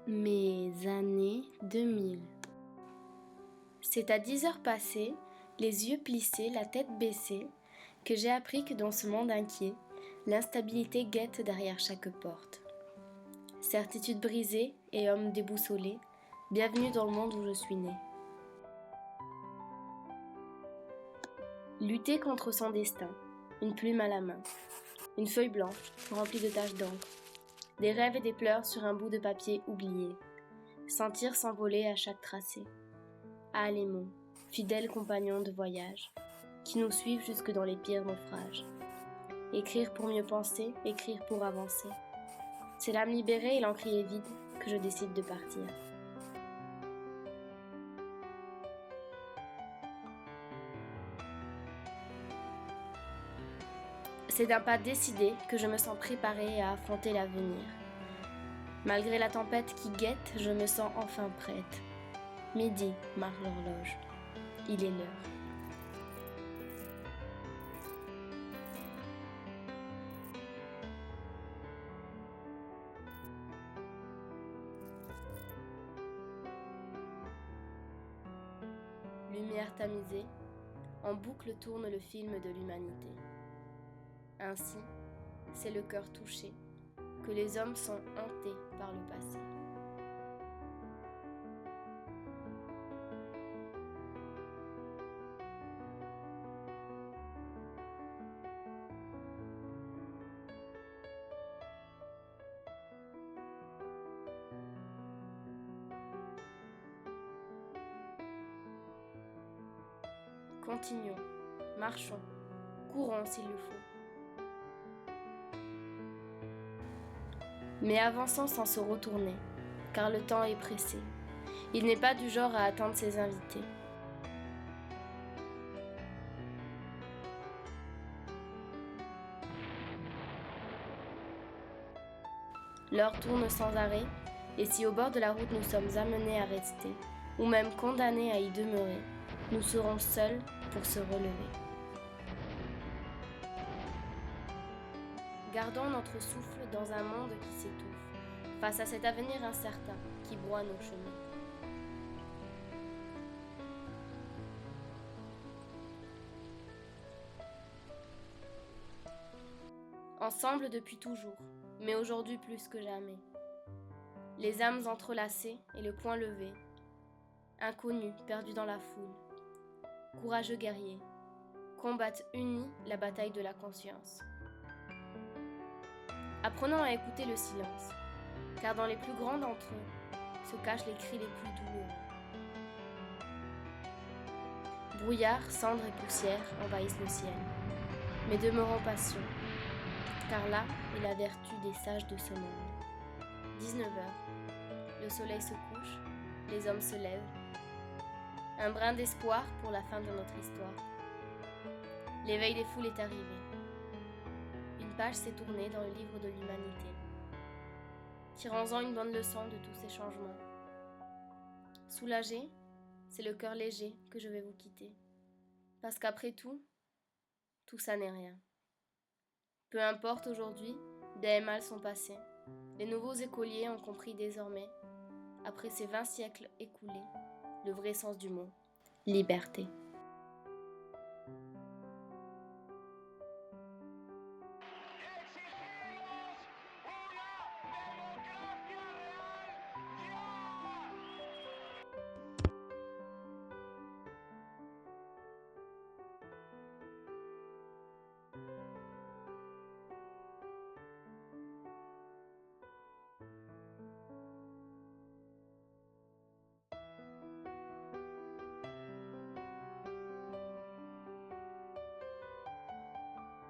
Mes années 2000. C'est à 10 heures passées, les yeux plissés, la tête baissée, que j'ai appris que dans ce monde inquiet, l'instabilité guette derrière chaque porte. Certitude brisée et homme déboussolé, bienvenue dans le monde où je suis née. Lutter contre son destin, une plume à la main, une feuille blanche remplie de taches d'encre, des rêves et des pleurs sur un bout de papier oublié, sentir s'envoler à chaque tracé. Ah, les mots, fidèles compagnons de voyage, qui nous suivent jusque dans les pires naufrages. Écrire pour mieux penser, écrire pour avancer. C'est l'âme libérée et l'encrier vide que je décide de partir. C'est d'un pas décidé que je me sens préparée à affronter l'avenir. Malgré la tempête qui guette, je me sens enfin prête. Midi, marque l'horloge. Il est l'heure. Lumière tamisée, en boucle tourne le film de l'humanité. Ainsi, c'est le cœur touché que les hommes sont hantés par le passé. Continuons, marchons, courons s'il le faut. Mais avançons sans se retourner, car le temps est pressé. Il n'est pas du genre à attendre ses invités. L'heure tourne sans arrêt, et si au bord de la route nous sommes amenés à rester, ou même condamnés à y demeurer, nous serons seuls pour se relever. Gardons notre souffle dans un monde qui s'étouffe, face à cet avenir incertain qui broie nos chemins. Ensemble depuis toujours, mais aujourd'hui plus que jamais. Les âmes entrelacées et le poing levé, inconnus perdus dans la foule, courageux guerriers, combattent unis la bataille de la conscience. Apprenons à écouter le silence, car dans les plus grands d'entre eux se cachent les cris les plus douloureux. Brouillard, cendres et poussière envahissent le ciel, mais demeurons patients, car là est la vertu des sages de ce monde. 19 heures, le soleil se couche, les hommes se lèvent. Un brin d'espoir pour la fin de notre histoire. L'éveil des foules est arrivé. Une page s'est tournée dans le livre de l'humanité. Tirons-en une bonne leçon de tous ces changements. Soulagé, c'est le cœur léger que je vais vous quitter. Parce qu'après tout ça n'est rien. Peu importe aujourd'hui, bien et mal sont passés. Les nouveaux écoliers ont compris désormais, après ces 20 siècles écoulés, le vrai sens du mot, liberté.